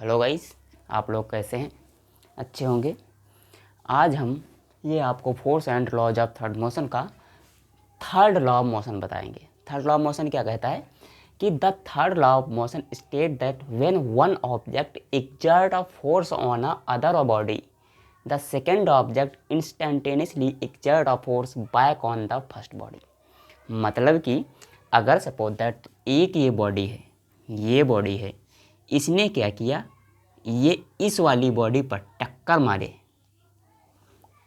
Hello guys, आप लोग कैसे हैं? अच्छे होंगे। आज हम ये आपको force and laws of third motion का थर्ड लॉ ऑफ मोशन बताएंगे। थर्ड लॉ ऑफ मोशन क्या कहता है कि the third law of motion state that when one object exert a force on a other body the second object instantaneously exert a force back on the first body. मतलब कि अगर suppose that एक ये body है, इसने क्या किया, ये इस वाली बॉडी पर टक्कर मारे।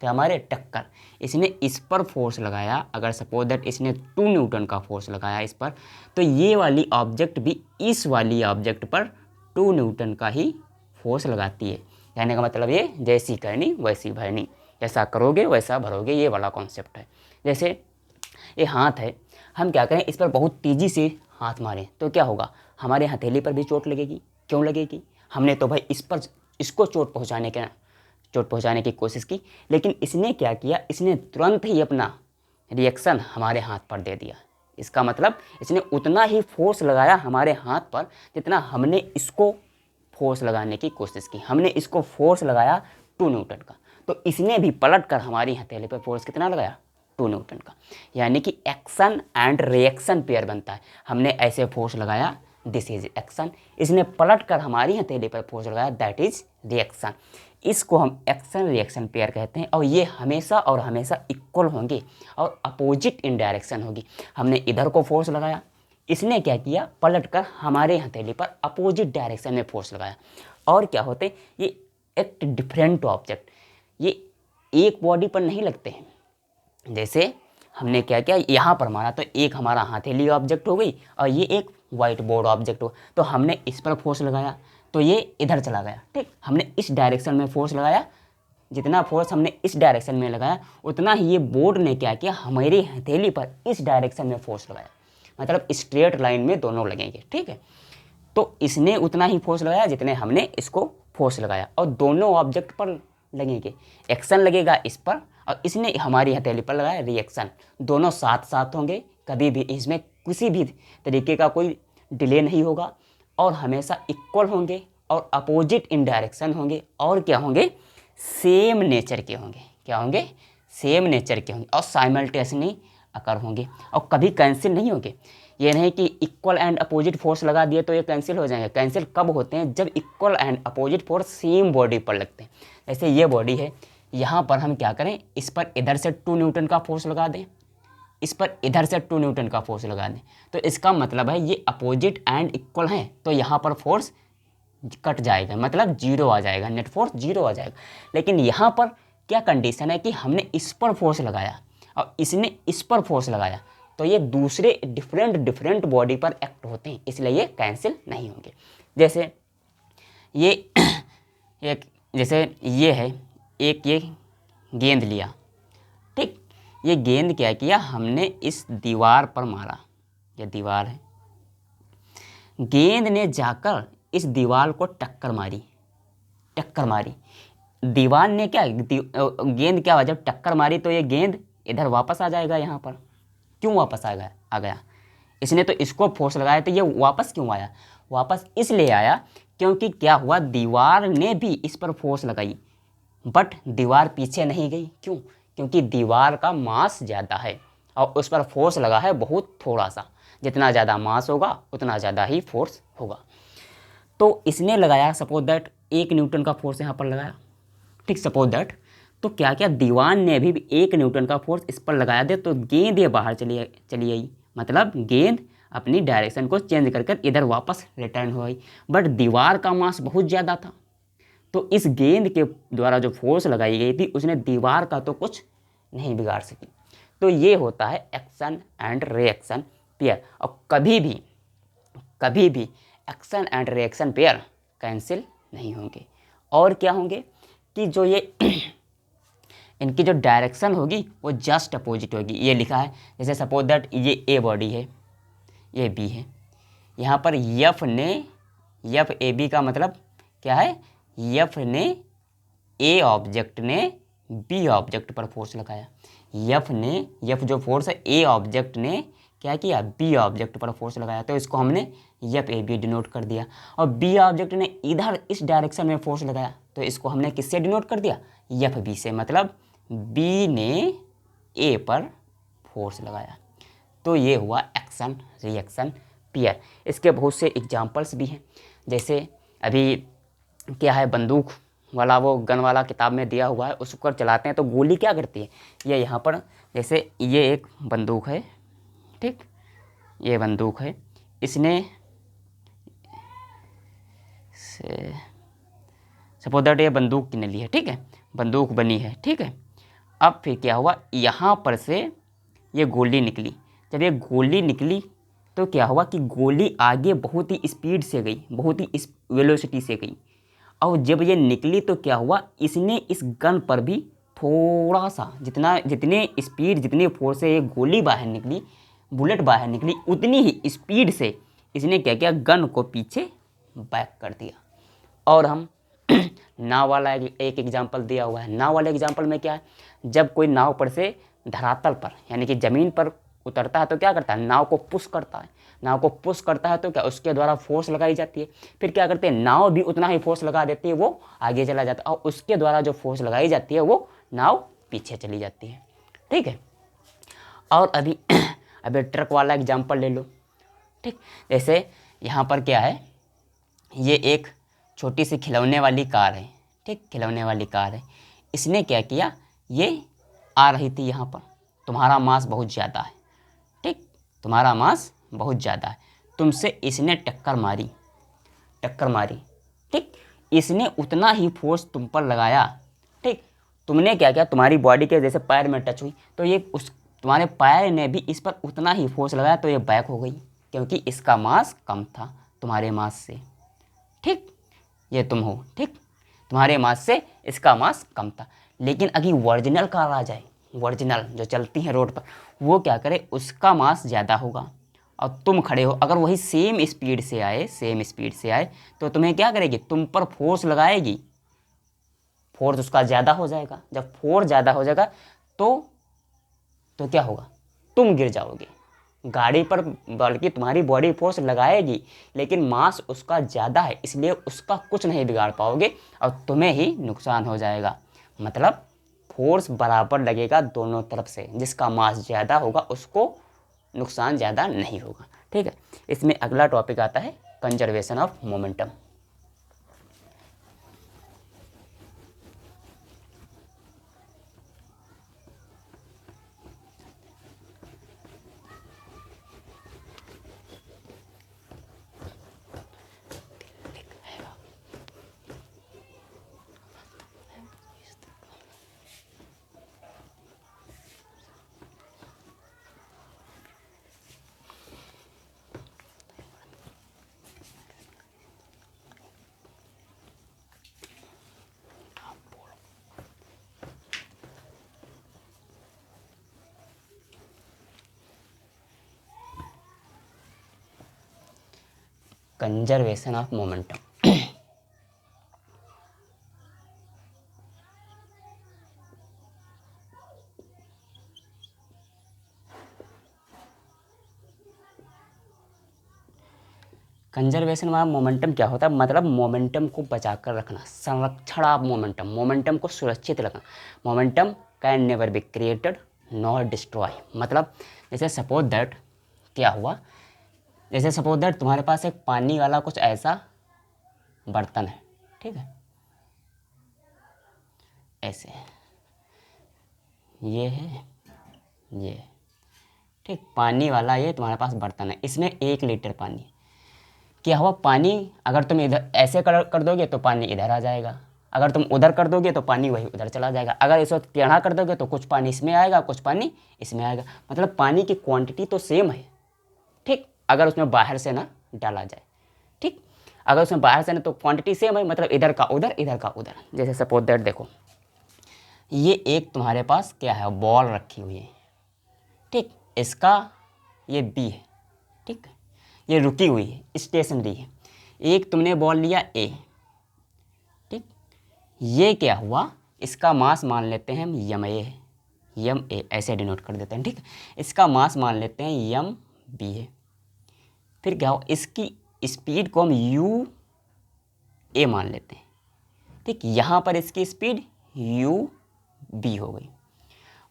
क्या मारे? टक्कर। इसने इस पर फोर्स लगाया। अगर सपोज दैट इसने 2 न्यूटन का फोर्स लगाया इस पर, तो ये वाली ऑब्जेक्ट भी इस वाली ऑब्जेक्ट पर 2 न्यूटन का ही फोर्स लगाती है। कहने का मतलब ये जैसी करनी वैसी भरनी, जैसा करोगे वैसा भरोगे, ये वाला कॉन्सेप्ट है। जैसे ये हाथ है, हम क्या करें, इस पर बहुत तेज़ी से हाथ मारें तो क्या होगा, हमारे हथेली पर भी चोट लगेगी। क्यों लगेगी? हमने तो भाई इसको चोट पहुंचाने की कोशिश की, लेकिन इसने क्या किया, इसने तुरंत ही अपना रिएक्शन हमारे हाथ पर दे दिया। इसका मतलब इसने उतना ही फोर्स लगाया हमारे हाथ पर जितना हमने इसको फोर्स लगाने की कोशिश की। हमने इसको फोर्स लगाया 2 न्यूटन का, तो इसने भी पलट कर हमारी हथेली पर फोर्स कितना लगाया? 2 न्यूटन का। यानी कि एक्शन एंड रिएक्शन पेयर बनता है। हमने ऐसे फोर्स लगाया, दिस इज एक्शन। इसने पलट कर हमारी हथेली पर फोर्स लगाया, दैट इज रिएक्शन। इसको हम एक्शन रिएक्शन पेयर कहते हैं, और ये हमेशा और हमेशा इक्वल होंगे और अपोजिट इन डायरेक्शन होगी। हमने इधर को फोर्स लगाया, इसने क्या किया, पलट कर हमारे हथेली पर अपोजिट डायरेक्शन में फोर्स लगाया। और क्या होते, ये एक डिफरेंट ऑब्जेक्ट, ये एक बॉडी पर नहीं लगते हैं। जैसे हमने क्या किया, यहाँ पर मारा तो एक हमारा हथेली ऑब्जेक्ट हो गई और ये एक वाइट बोर्ड ऑब्जेक्ट हो, तो हमने इस पर फोर्स लगाया तो ये इधर चला गया। ठीक, हमने इस डायरेक्शन में फोर्स लगाया, जितना फोर्स हमने इस डायरेक्शन में लगाया उतना ही ये बोर्ड ने क्या किया, हमारी हथेली पर इस डायरेक्शन में फोर्स लगाया। मतलब स्ट्रेट लाइन में दोनों लगेंगे। ठीक है, तो इसने उतना ही फोर्स लगाया जितने हमने इसको फोर्स लगाया, और दोनों ऑब्जेक्ट पर लगेंगे। एक्शन लगेगा इस पर और इसने हमारी हथेली पर लगाया रिएक्शन। दोनों साथ साथ होंगे, कभी भी इसमें किसी भी तरीके का कोई डिले नहीं होगा, और हमेशा इक्वल होंगे और अपोजिट इन डायरेक्शन होंगे, और क्या होंगे, सेम नेचर के होंगे। क्या होंगे? सेम नेचर के होंगे और साइमल्टेनियसली अकर होंगे, और कभी कैंसिल नहीं होंगे। ये नहीं कि इक्वल एंड अपोजिट फोर्स लगा दिए तो ये कैंसिल हो जाएंगे। कैंसिल कब होते हैं? जब equal and opposite force same body पर लगते हैं। जैसे ये बॉडी है, यहाँ पर हम क्या करें, इस पर इधर से 2 न्यूटन का फोर्स लगा दें, इस पर इधर से 2 न्यूटन का फोर्स लगा दें, तो इसका मतलब है ये अपोजिट एंड इक्वल हैं, तो यहाँ पर फोर्स कट जाएगा, मतलब जीरो आ जाएगा, नेट फोर्स जीरो आ जाएगा। लेकिन यहाँ पर क्या कंडीशन है कि हमने इस पर फोर्स लगाया और इसने इस पर फोर्स लगाया, तो ये दूसरे डिफरेंट बॉडी पर एक्ट होते हैं, इसलिए ये कैंसिल नहीं होंगे। जैसे ये एक, जैसे ये है, एक ये गेंद लिया। ठीक, ये गेंद क्या किया, हमने इस दीवार पर मारा, ये दीवार है, गेंद ने जाकर इस दीवार को टक्कर मारी। दीवार ने क्या, गेंद क्या हुआ, जब टक्कर मारी तो ये गेंद इधर वापस आ जाएगा यहाँ पर। क्यों वापस आ गया? इसने तो इसको फोर्स लगाया, तो ये वापस क्यों आया? वापस इसलिए आया क्योंकि क्या हुआ, दीवार ने भी इस पर फोर्स लगाई, बट दीवार पीछे नहीं गई। क्यों? क्योंकि दीवार का मास ज़्यादा है और उस पर फोर्स लगा है बहुत थोड़ा सा। जितना ज़्यादा मास होगा उतना ज़्यादा ही फोर्स होगा। तो इसने लगाया सपोज दैट 1 न्यूटन का फोर्स यहाँ पर लगाया। ठीक, सपोज दैट, तो क्या क्या, दीवार ने भी 1 न्यूटन का फोर्स इस पर लगाया दे, तो गेंद ये बाहर चली आई, मतलब गेंद अपनी डायरेक्शन को चेंज कर इधर वापस रिटर्न हो गई। बट दीवार का मास बहुत ज़्यादा था, तो इस गेंद के द्वारा जो फोर्स लगाई गई थी उसने दीवार का तो कुछ नहीं बिगाड़ सकी। तो ये होता है एक्शन एंड रिएक्शन पेयर, और कभी भी action and reaction pair cancel नहीं होंगे। और क्या होंगे कि जो ये इनकी जो डायरेक्शन होगी वो जस्ट अपोजिट होगी। ये लिखा है, जैसे सपोज दैट ये ए बॉडी है, ये बी है, यहाँ पर एफ ए बी का मतलब क्या है, ए ऑब्जेक्ट ने बी ऑब्जेक्ट पर फोर्स लगाया। एफ जो फोर्स है ए ऑब्जेक्ट ने क्या किया, बी ऑब्जेक्ट पर फोर्स लगाया, तो इसको हमने एफ ए बी डिनोट कर दिया। और बी ऑब्जेक्ट ने इधर इस डायरेक्शन में फोर्स लगाया, तो इसको हमने किससे डिनोट कर दिया, एफ बी से, मतलब बी ने ए पर फोर्स लगाया। तो ये हुआ एक्शन रिएक्शन पेयर। इसके बहुत से एग्जाम्पल्स भी हैं, जैसे अभी क्या है, बंदूक वाला वो गन वाला किताब में दिया हुआ है, उसको चलाते हैं तो गोली क्या करती है, ये यहाँ पर जैसे ये एक बंदूक है, ठीक, ये बंदूक है, इसने सपोज दैट ये बंदूक किने ली है, ठीक है, बंदूक बनी है, ठीक है। अब फिर क्या हुआ, यहाँ पर से ये गोली निकली। जब ये गोली निकली तो क्या हुआ कि गोली आगे बहुत ही स्पीड से गई, बहुत ही वेलोसिटी से गई। और जब ये निकली तो क्या हुआ, इसने इस गन पर भी थोड़ा सा, जितने स्पीड जितने फोर्स से ये गोली बाहर निकली, बुलेट बाहर निकली, उतनी ही स्पीड से इसने क्या किया, गन को पीछे बैक कर दिया। और हम नाव वाला एक एग्जाम्पल दिया हुआ है। नाव वाले एग्जाम्पल में क्या है, जब कोई नाव पर से धरातल पर यानी कि ज़मीन पर उतरता है तो क्या करता है, नाव को पुश करता है। नाव को पुश करता है तो क्या, उसके द्वारा फोर्स लगाई जाती है। फिर क्या करते हैं, नाव भी उतना ही फोर्स लगा देती है, वो आगे चला जाता है, और उसके द्वारा जो फोर्स लगाई जाती है वो नाव पीछे चली जाती है, ठीक है। और अभी ट्रक वाला एग्जाम्पल ले लो, ठीक। जैसे यहाँ पर क्या है, ये एक छोटी सी खिलौने वाली कार है, ठीक, खिलौने वाली कार है। इसने क्या किया, ये आ रही थी यहाँ पर, तुम्हारा मास बहुत ज़्यादा है, ठीक, तुम्हारा मास बहुत ज़्यादा है, तुमसे इसने टक्कर मारी, ठीक, इसने उतना ही फोर्स तुम पर लगाया, ठीक। तुमने क्या किया, तुम्हारी बॉडी के जैसे पैर में टच हुई, तो ये उस तुम्हारे पैर ने भी इस पर उतना ही फोर्स लगाया, तो ये बैक हो गई, क्योंकि इसका मास कम था तुम्हारे मास से, ठीक। ये तुम हो, ठीक, तुम्हारे मास से इसका मास कम था। लेकिन अभी ओरिजिनल कार आ जाए, ओरिजिनल जो चलती है रोड पर, वो क्या करे, उसका मास ज़्यादा होगा और तुम खड़े हो, अगर वही सेम स्पीड से आए तो तुम्हें क्या करेगी, तुम पर फोर्स लगाएगी, फोर्स उसका ज़्यादा हो जाएगा। जब फोर्स ज़्यादा हो जाएगा तो क्या होगा, तुम गिर जाओगे गाड़ी पर, बल्कि तुम्हारी बॉडी फोर्स लगाएगी, लेकिन मास उसका ज़्यादा है, इसलिए उसका कुछ नहीं बिगाड़ पाओगे और तुम्हें ही नुकसान हो जाएगा। मतलब फोर्स बराबर लगेगा दोनों तरफ से, जिसका मास ज़्यादा होगा उसको नुकसान ज़्यादा नहीं होगा, ठीक है। इसमें अगला टॉपिक आता है conservation of momentum. Conservation of momentum, conservation of momentum क्या होता है, मतलब मोमेंटम को बचा कर रखना, संरक्षण ऑफ मोमेंटम, मोमेंटम को सुरक्षित रखना। Momentum can never be created nor destroy. मतलब जैसे सपोज दैट क्या हुआ, जैसे सपोज दैट तुम्हारे पास एक पानी वाला कुछ ऐसा बर्तन है, ठीक है, ऐसे ये है, ये ठीक, पानी वाला ये तुम्हारे पास बर्तन है, इसमें 1 लीटर पानी है। क्या हुआ, पानी अगर तुम इधर ऐसे कर दोगे तो पानी इधर आ जाएगा, अगर तुम उधर कर दोगे तो पानी वही उधर चला जाएगा, अगर इस वक्त टेढ़ा कर दोगे तो कुछ पानी इसमें आएगा, कुछ पानी इसमें आएगा। मतलब पानी की क्वांटिटी तो सेम है, ठीक, अगर उसमें बाहर से ना डाला जाए, ठीक, अगर उसमें बाहर से ना तो क्वांटिटी सेम है, मतलब इधर का उधर, इधर का उधर। जैसे सपोज दैट देखो, ये एक तुम्हारे पास क्या है, बॉल रखी हुई है, ठीक, इसका ये बी है, ठीक, ये रुकी हुई है, स्टेशनरी है। एक तुमने बॉल लिया ए, ठीक, ये क्या हुआ, इसका मास मान लेते हैं हम यम ए है, यम ए ऐसे डिनोट कर देते हैं, ठीक। इसका मास मान लेते हैं यम बी है। फिर क्या हो, इसकी स्पीड को हम यू ए मान लेते हैं। ठीक, यहाँ पर इसकी स्पीड यू बी हो गई।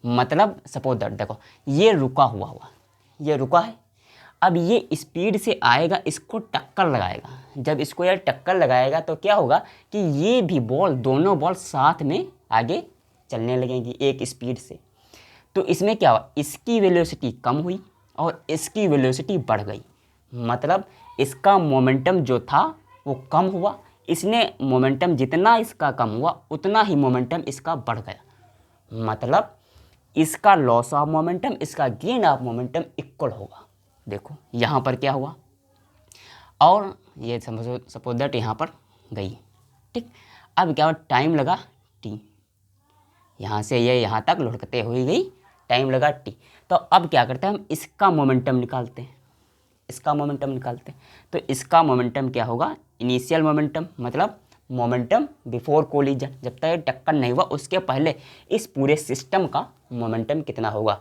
मतलब सपोज दैट देखो ये रुका हुआ ये रुका है, अब ये स्पीड से आएगा, इसको टक्कर लगाएगा। जब इसको यार टक्कर लगाएगा तो क्या होगा कि ये भी बॉल, दोनों बॉल साथ में आगे चलने लगेंगी एक स्पीड से। तो इसमें क्या हुआ, इसकी वेलोसिटी कम हुई और इसकी वेलोसिटी बढ़ गई। मतलब इसका मोमेंटम जो था वो कम हुआ, इसने मोमेंटम जितना इसका कम हुआ उतना ही मोमेंटम इसका बढ़ गया। मतलब इसका लॉस ऑफ मोमेंटम, इसका गेन ऑफ मोमेंटम इक्वल होगा। देखो यहाँ पर क्या हुआ, और ये सपोज दैट यहाँ पर गई। ठीक, अब क्या हुआ, टाइम लगा टी, यहाँ से ये यहाँ तक लुढ़कते हुए गई, टाइम लगा टी। तो अब क्या करते हैं, हम इसका मोमेंटम निकालते हैं, इसका मोमेंटम निकालते हैं। तो इसका मोमेंटम क्या होगा, इनिशियल मोमेंटम, मतलब मोमेंटम बिफोर कोलिजन, जब तक टक्कर नहीं हुआ उसके पहले इस पूरे सिस्टम का मोमेंटम कितना होगा।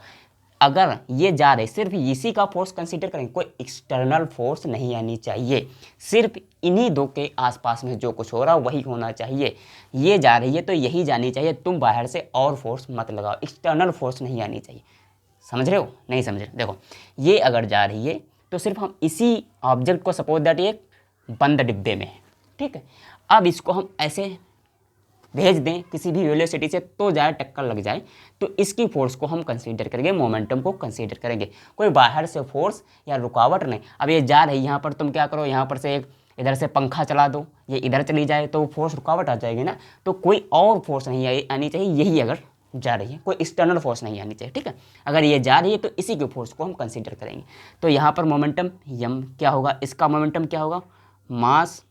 अगर ये जा रहे, सिर्फ इसी का फोर्स कंसीडर करेंगे, कोई एक्सटर्नल फोर्स नहीं आनी चाहिए, सिर्फ इन्हीं दो के आसपास में जो कुछ हो रहा है वही होना चाहिए। ये जा रही है तो यही जानी चाहिए, तुम बाहर से और फोर्स मत लगाओ, एक्सटर्नल फोर्स नहीं आनी चाहिए। समझ रहे हो, नहीं समझ रहे? देखो ये अगर जा रही है तो सिर्फ हम इसी ऑब्जेक्ट को, सपोज दैट ये बंद डिब्बे में है, ठीक है, अब इसको हम ऐसे भेज दें किसी भी वेलोसिटी से तो जाए टक्कर लग जाए, तो इसकी फोर्स को हम कंसीडर करेंगे, मोमेंटम को कंसीडर करेंगे, कोई बाहर से फोर्स या रुकावट नहीं। अब ये जा रही, यहाँ पर तुम क्या करो, यहाँ पर से एक इधर से पंखा चला दो, ये इधर चली जाए तो फोर्स रुकावट आ जाएगी ना, तो कोई और फोर्स नहीं आनी चाहिए, यही अगर जा रही है, कोई एक्सटर्नल फोर्स नहीं आनी चाहिए। ठीक है, अगर ये जा रही है तो इसी के फोर्स को हम कंसीडर करेंगे। तो यहाँ पर मोमेंटम यम क्या होगा, इसका मोमेंटम क्या होगा, मास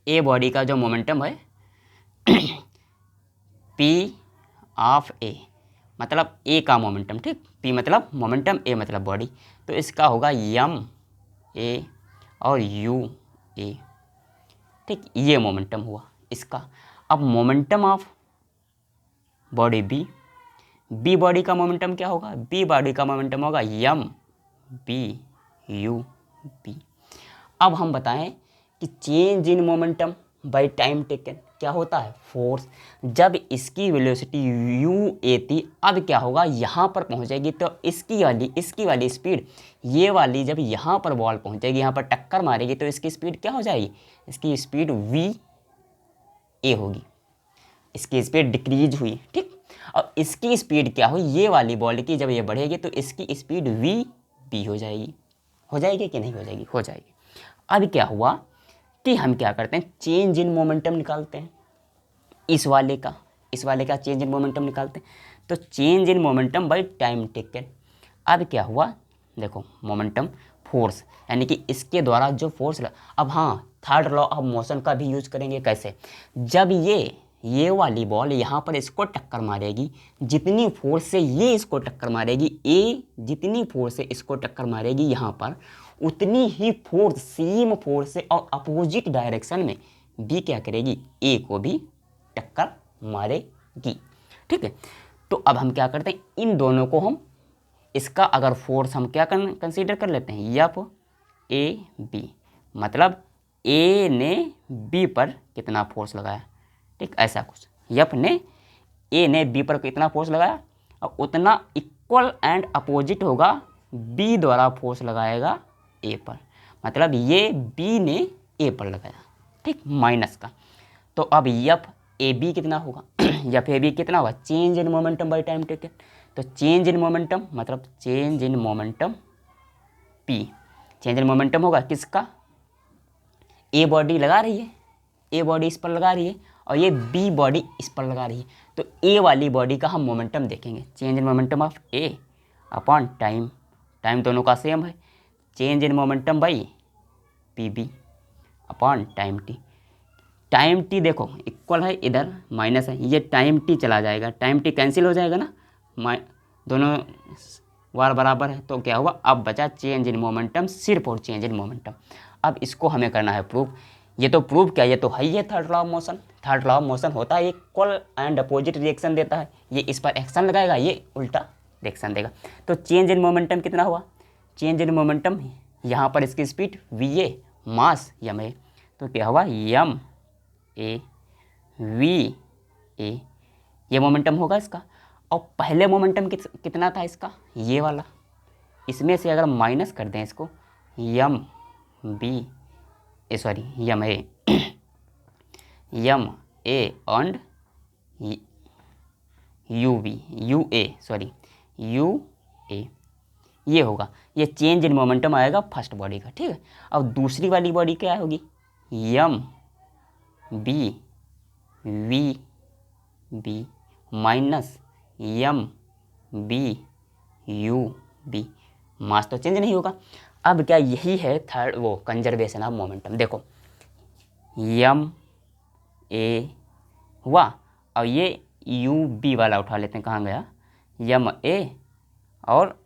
ए बॉडी का जो मोमेंटम है पी ऑफ ए, मतलब ए का मोमेंटम, ठीक, पी मतलब मोमेंटम, ए मतलब बॉडी, तो इसका होगा यम ए और यू ए। ठीक, ये मोमेंटम हुआ इसका। अब momentum of body B, B body का मोमेंटम क्या होगा, बी बॉडी का मोमेंटम होगा यम बी यू बी। अब हम बताएं कि change in momentum by time taken क्या होता है, फोर्स। जब इसकी वेलोसिटी यू ए थी, अब क्या होगा, यहाँ पर पहुँचेगी तो इसकी वाली स्पीड, ये वाली जब यहाँ पर बॉल पहुँचेगी, यहाँ पर टक्कर मारेगी तो इसकी स्पीड क्या हो जाएगी, इसकी स्पीड वी ए होगी, इसकी स्पीड डिक्रीज हुई। ठीक, और इसकी स्पीड क्या हुई, ये वाली बॉल की जब ये बढ़ेगी तो इसकी स्पीड वी बी हो जाएगी। हो जाएगी कि नहीं हो जाएगी, हो जाएगी। अब क्या हुआ कि हम क्या करते हैं, चेंज इन मोमेंटम निकालते हैं, इस वाले का चेंज इन मोमेंटम निकालते हैं। तो change in momentum by time taken. अब क्या हुआ, देखो मोमेंटम फोर्स, यानी कि इसके द्वारा जो फोर्स, अब हाँ थर्ड लॉ ऑफ मोशन का भी यूज करेंगे। कैसे, जब ये वाली बॉल यहाँ पर इसको टक्कर मारेगी, जितनी फोर्स से ये इसको टक्कर मारेगी, ए जितनी फोर्स से इसको टक्कर मारेगी यहाँ पर, उतनी ही फोर्स, सेम फोर्स से और अपोजिट डायरेक्शन में बी क्या करेगी, ए को भी टक्कर मारेगी। ठीक है, तो अब हम क्या करते हैं, इन दोनों को हम, इसका अगर फोर्स हम क्या कंसीडर कर लेते हैं, एफ ए बी, मतलब ए ने बी पर कितना फोर्स लगाया। ठीक, ऐसा कुछ, एफ ने ए ने बी पर कितना फोर्स लगाया, और उतना इक्वल एंड अपोजिट होगा बी द्वारा फोर्स लगाएगा ए पर, मतलब ये बी ने ए पर लगाया। ठीक, माइनस का। तो अब एफ ए बी कितना होगा एफ ए बी कितना होगा, change in momentum by time taken. तो चेंज इन मोमेंटम मतलब change in momentum P, change in momentum होगा किसका, ए बॉडी लगा रही है, ए बॉडी इस पर लगा रही है और ये बी बॉडी इस पर लगा रही है, तो ए वाली बॉडी का हम मोमेंटम देखेंगे, change in momentum of A upon time, time दोनों का सेम है, change in momentum by P B upon time T. Time T देखो इक्वल है, इधर माइनस है, ये टाइम टी चला जाएगा, टाइम टी कैंसिल हो जाएगा ना, दोनों वार बराबर है, तो क्या हुआ, अब बचा चेंज इन मोमेंटम, सिर्फ और चेंज इन मोमेंटम। अब इसको हमें करना है प्रूफ। ये तो प्रूफ क्या, ये तो है ही है third law of motion. Third law of motion होता है इक्वल एंड अपोजिट रिएक्शन देता है, ये इस पर एक्शन लगाएगा, ये उल्टा रिएक्शन देगा। तो चेंज इन मोमेंटम कितना हुआ, चेंज इन मोमेंटम, यहाँ पर इसकी स्पीड va, मास ma, तो क्या हुआ m a v a, ये मोमेंटम होगा इसका। और पहले मोमेंटम कितना था इसका, ये वाला, इसमें से अगर माइनस कर दें इसको m a and u a, ये होगा, ये चेंज इन मोमेंटम आएगा फर्स्ट बॉडी का, ठीक है। अब दूसरी वाली बॉडी क्या होगी, m b v minus m b u b, मास तो चेंज नहीं होगा। अब क्या, यही है थर्ड वो कंजर्वेशन ऑफ मोमेंटम। देखो m a हुआ, और ये u b वाला उठा लेते हैं, कहाँ गया m a, और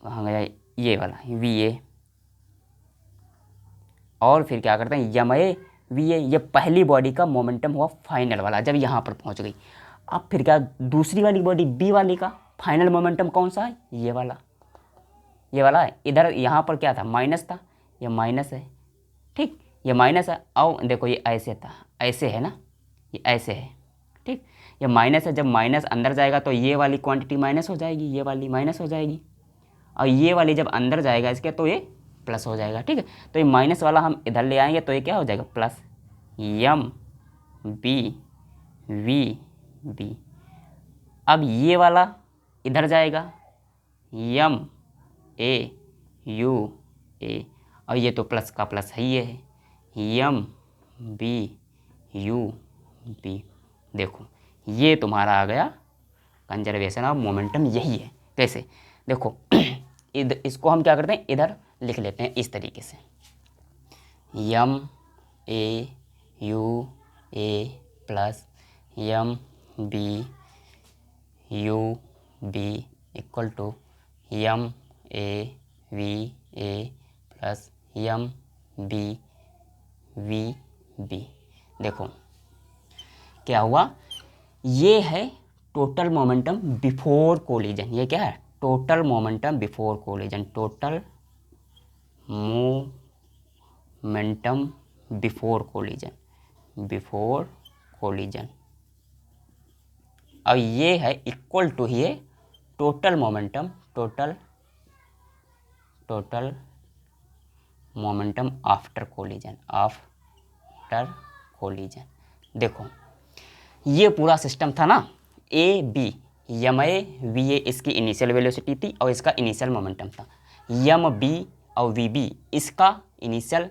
कहाँ गया ये वाला v a, और फिर क्या करते हैं m a v a, ये पहली बॉडी का मोमेंटम हुआ फाइनल वाला जब यहाँ पर पहुँच गई। अब फिर क्या, दूसरी वाली बॉडी b वाली का फाइनल मोमेंटम कौन सा है, ये वाला है। इधर यहाँ पर क्या था, माइनस था, ये माइनस है, ठीक, ये माइनस है। और देखो ये ऐसे था, ऐसे है ना, ये ऐसे है, ठीक, ये माइनस है। जब माइनस अंदर जाएगा तो ये वाली क्वांटिटी माइनस हो जाएगी, ये वाली माइनस हो जाएगी, और ये वाली जब अंदर जाएगा इसके तो ये प्लस हो जाएगा, ठीक है। तो ये माइनस वाला हम इधर ले आएंगे तो ये क्या हो जाएगा, plus m b v b। अब ये वाला इधर जाएगा m a u a, और ये तो प्लस का प्लस है, ये है m b u b। देखो ये तुम्हारा आ गया कंजर्वेशन ऑफ मोमेंटम, यही है। कैसे, देखो इसको हम क्या करते हैं, इधर लिख लेते हैं इस तरीके से, m a u a plus m b u b equal to m a v a plus m b v b। देखो क्या हुआ, ये है टोटल मोमेंटम बिफोर कोलिजन। ये क्या है, total momentum before collision, total momentum before collision, before collision. और ये है इक्वल टू ये total momentum, total momentum after collision, after collision. देखो ये पूरा सिस्टम था ना, A B, M A V A इसकी इनिशियल वेलोसिटी थी और इसका इनिशियल मोमेंटम था, एम बी और वी बी इसका इनिशियल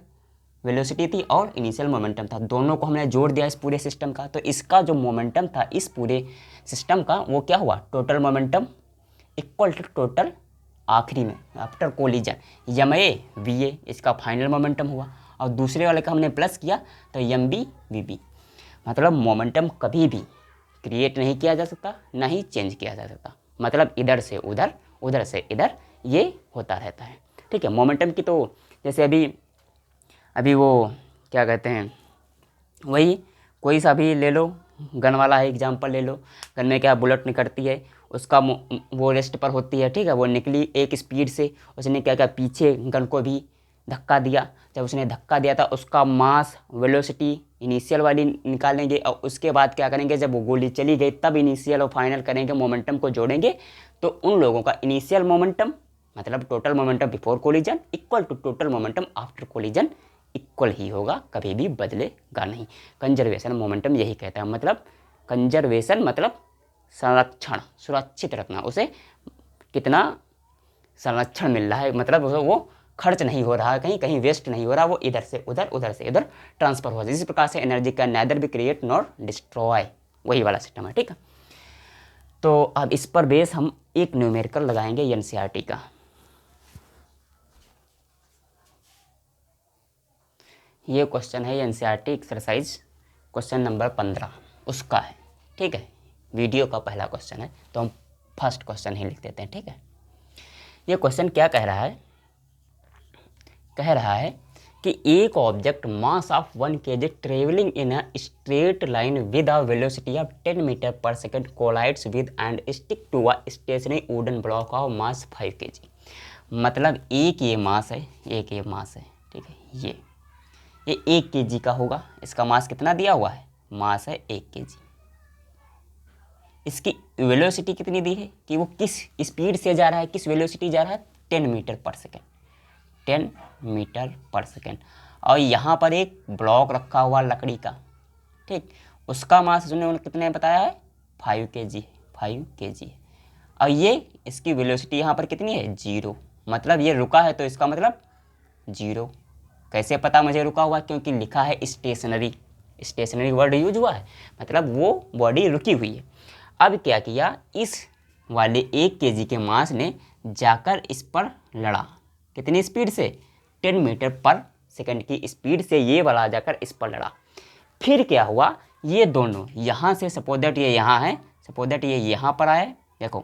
वेलोसिटी थी और इनिशियल मोमेंटम था। दोनों को हमने जोड़ दिया इस पूरे सिस्टम का, तो इसका जो मोमेंटम था इस पूरे सिस्टम का वो क्या हुआ, total momentum equal to total आखिरी में after collision M A V A, इसका फाइनल मोमेंटम हुआ, और दूसरे वाले का हमने प्लस किया तो एम बी वी बी। मतलब मोमेंटम कभी भी क्रिएट नहीं किया जा सकता, ना ही चेंज किया जा सकता, मतलब इधर से उधर, उधर से इधर ये होता रहता है, ठीक है। मोमेंटम की तो जैसे अभी वो क्या कहते हैं, वही कोई सा भी ले लो, गन वाला है एग्जांपल ले लो, गन में क्या बुलेट निकलती है, उसका वो रेस्ट पर होती है, ठीक है, वो निकली एक स्पीड से, उसने क्या क्या पीछे गन को भी धक्का दिया, जब उसने धक्का दिया था उसका मास वेलोसिटी इनिशियल वाली निकालेंगे, और उसके बाद क्या करेंगे, जब वो गोली चली गई तब इनिशियल और फाइनल करेंगे, मोमेंटम को जोड़ेंगे, तो उन लोगों का इनिशियल मोमेंटम मतलब total momentum before collision equal to total momentum after collision equal ही होगा, कभी भी बदलेगा नहीं। कंजर्वेशन मोमेंटम यही कहता है, मतलब कंजर्वेशन मतलब संरक्षण, सुरक्षित रखना, उसे कितना संरक्षण मिल रहा है, मतलब वो खर्च नहीं हो रहा है, कहीं कहीं वेस्ट नहीं हो रहा, वो इधर से उधर, उधर से इधर ट्रांसफर हो जाए। इसी प्रकार से एनर्जी का नैदर भी क्रिएट नॉर डिस्ट्रॉय, वही वाला सिस्टम है, ठीक है। तो अब इस पर बेस हम एक न्यूमेरिकल लगाएंगे एनसीईआरटी का। ये क्वेश्चन है एनसीईआरटी एक्सरसाइज क्वेश्चन नंबर 15 उसका है, ठीक है, वीडियो का पहला क्वेश्चन है, तो हम फर्स्ट क्वेश्चन ही लिख देते हैं, ठीक है। ये क्वेश्चन क्या कह रहा है, कह रहा है कि एक object mass of 1 kg travelling in a straight line with a velocity of 10 metre पर second collides with and stick to a stationary wooden block of mass 5 kg। मतलब एक ये मास है, एक ये मास है, ठीक है। ये 1 kg का होगा। इसका मास कितना दिया हुआ है, मास है 1 kg। इसकी वेलोसिटी कितनी दी है कि वो किस स्पीड से जा रहा है, किस वेलोसिटी जा रहा है, 10 मीटर पर सेकेंड, 10 मीटर पर सेकेंड। और यहाँ पर एक ब्लॉक रखा हुआ लकड़ी का, ठीक, उसका मास उन्होंने कितने बताया है, 5 kg, 5 kg है। और ये इसकी वेलोसिटी यहाँ पर कितनी है, 0, मतलब ये रुका है तो इसका मतलब 0। कैसे पता मुझे रुका हुआ, क्योंकि लिखा है स्टेशनरी, स्टेशनरी वर्ड यूज हुआ है, मतलब वो बॉडी रुकी हुई है। अब क्या किया, इस वाले 1 kg के मास ने जाकर इस पर लड़ा, कितनी स्पीड से, 10 मीटर पर सेकंड की स्पीड से ये वाला जाकर इस पर लड़ा। फिर क्या हुआ, ये दोनों यहाँ से, सपोज दैट ये यहाँ है, सपोज दैट ये यहाँ पर आए, देखो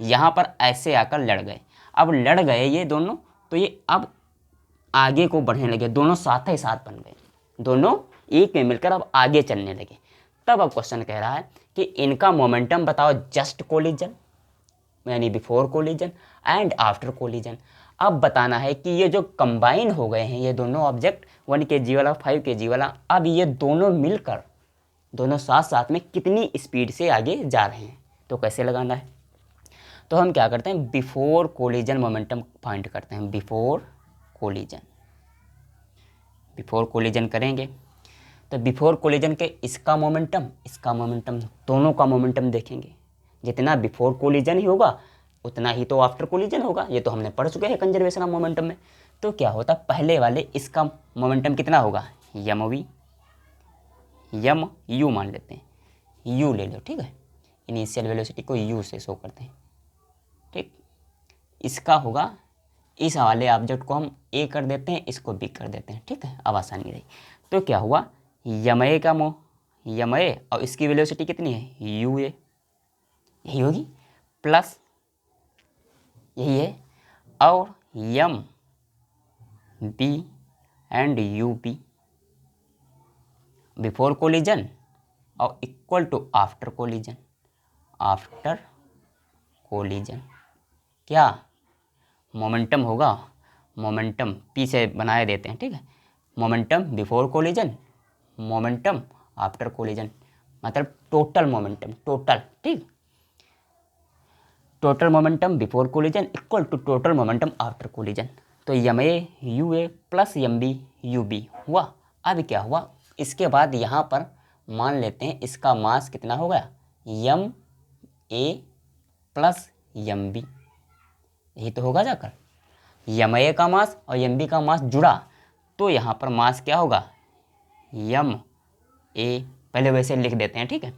यहाँ पर ऐसे आकर लड़ गए। अब लड़ गए ये दोनों, तो ये अब आगे को बढ़ने लगे, दोनों साथ ही साथ बन गए, दोनों एक में मिलकर अब आगे चलने लगे। तब अब क्वेश्चन कह रहा है कि इनका मोमेंटम बताओ, जस्ट कोलिजन यानी before collision and after collision. अब बताना है कि ये जो कंबाइन हो गए हैं ये दोनों ऑब्जेक्ट, 1 kg वाला 5 kg वाला, अब ये दोनों मिलकर, दोनों साथ साथ में कितनी स्पीड से आगे जा रहे हैं। तो कैसे लगाना है, तो हम क्या करते हैं, बिफोर कोलिजन मोमेंटम फाइंड करते हैं। बिफोर कोलिजन, बिफोर कोलिजन करेंगे तो बिफोर कोलिजन के इसका मोमेंटम, इसका मोमेंटम, दोनों का मोमेंटम देखेंगे। जितना बिफोर कोलिजन ही होगा उतना ही तो आफ्टर कोलिजन होगा, ये तो हमने पढ़ चुके हैं कंजर्वेशन ऑफ मोमेंटम में। तो क्या होता, पहले वाले इसका मोमेंटम कितना होगा, यम वी, यम यू मान लेते हैं, यू ले लो, ठीक है, इनिशियल वेलोसिटी को यू से शो करते हैं, ठीक। इसका होगा, इस वाले ऑब्जेक्ट को हम ए कर देते हैं, इसको बी कर देते हैं, ठीक है, अब आसानी रही। तो क्या हुआ, यमए का यमए, और इसकी वेलोसिटी कितनी है, यू ए, यही होगी, प्लस यही है, और M B and U B before collision और equal to after collision, after collision क्या मोमेंटम होगा, मोमेंटम पी से बनाए देते हैं, ठीक है, momentum before collision, momentum after collision, मतलब टोटल मोमेंटम, टोटल, ठीक, total momentum before collision equal to total momentum after collision. तो M A U A plus M B U B हुआ। अब क्या हुआ, इसके बाद यहाँ पर मान लेते हैं इसका मास कितना हो गया, यम ए प्लस यम बी, यही तो होगा जाकर, यम ए का मास और यम बी का मास जुड़ा, तो यहाँ पर मास क्या होगा, यम ए, पहले वैसे लिख देते हैं, ठीक है,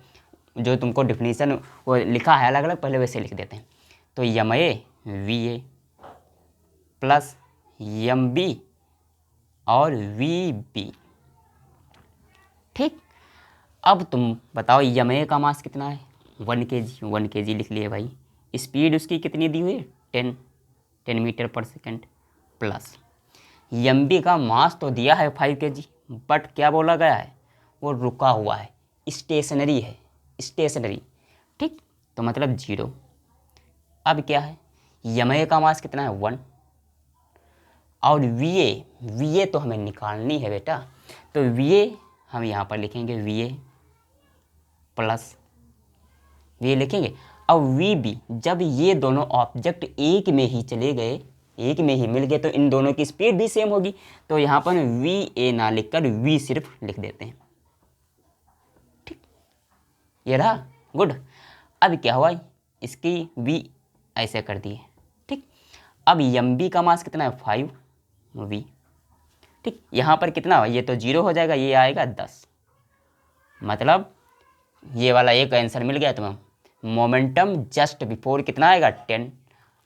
जो तुमको डिफिनीशन वो लिखा है अलग अलग, पहले वैसे लिख देते हैं। तो M A V A plus M B और वी बी, ठीक। अब तुम बताओ यम ए का मास कितना है, 1 kg, 1 kg लिख लिए भाई, स्पीड उसकी कितनी दी हुई है, 10 मीटर पर सेकेंड, प्लस यम बी का मास तो दिया है 5 kg, बट क्या बोला गया है, वो रुका हुआ है, स्टेशनरी है, स्टेशनरी, ठीक, तो मतलब 0। अब क्या है, यम ए का मास कितना है, 1, और वी ए तो हमें निकालनी है बेटा, तो वी ए हम यहाँ पर लिखेंगे, we A plus V A लिखेंगे, अब वी बी, जब ये दोनों ऑब्जेक्ट एक में ही चले गए, एक में ही मिल गए, तो इन दोनों की स्पीड भी सेम होगी, तो यहाँ पर वी ए ना लिखकर वी सिर्फ लिख देते हैं, ठीक, ये रहा, गुड। अब क्या हुआ, इसकी वी ऐसे कर दिए, ठीक। अब यम बी का मास कितना है, 5 वी, ठीक, यहाँ पर कितना, ये तो 0 हो जाएगा, ये आएगा 10, मतलब ये वाला एक आंसर मिल गया तुम्हें। मोमेंटम जस्ट बिफोर कितना आएगा, 10,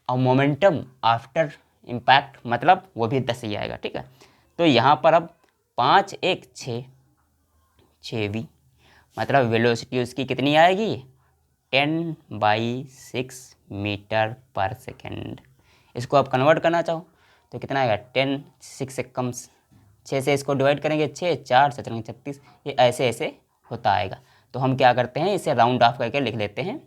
और मोमेंटम आफ्टर इम्पैक्ट मतलब वो भी 10 ही आएगा, ठीक है। तो यहाँ पर अब 5 1 6, 6 वी, मतलब वेलोसिटी उसकी कितनी आएगी, 10/6 मीटर पर सेकेंड। इसको आप कन्वर्ट करना चाहो तो कितना आएगा, 10, 6 से कम, 6 से इसको डिवाइड करेंगे, 6 4 7 36, ये ऐसे ऐसे होता आएगा। तो हम क्या करते हैं, इसे राउंड ऑफ करके लिख लेते हैं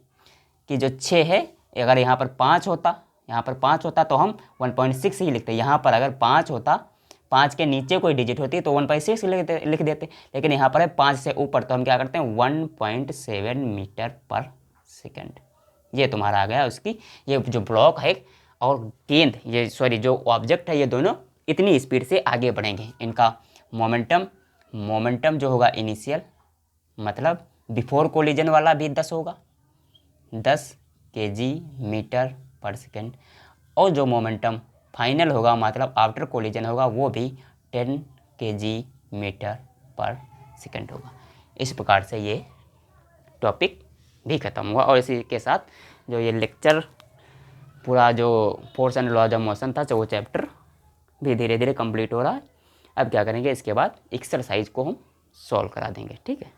कि जो 6 है, अगर यहाँ पर 5 होता यहाँ पर 5 होता तो हम 1.6 ही लिखते। यहाँ पर अगर 5 होता, 5 के नीचे कोई डिजिट होती तो 1.6 लिख देते, लेकिन यहाँ पर है 5 से ऊपर, तो हम क्या करते हैं 1.7 मीटर पर सेकेंड। ये तुम्हारा आ गया उसकी, ये जो ब्लॉक है और गेंद, ये सॉरी जो ऑब्जेक्ट है, ये दोनों इतनी स्पीड से आगे बढ़ेंगे। इनका मोमेंटम जो होगा इनिशियल, मतलब बिफोर कोलिजन वाला भी 10 होगा, 10 kg मीटर पर सेकेंड, और जो मोमेंटम फाइनल होगा मतलब आफ्टर कोलिजन होगा वो भी 10 kg मीटर पर सेकेंड होगा। इस प्रकार से ये टॉपिक भी ख़त्म हुआ, और इसी के साथ जो ये लेक्चर पूरा जो force and laws of motion था, तो वो चैप्टर भी धीरे धीरे कंप्लीट हो रहा है। अब क्या करेंगे, इसके बाद एक्सरसाइज को हम सॉल्व करा देंगे, ठीक है।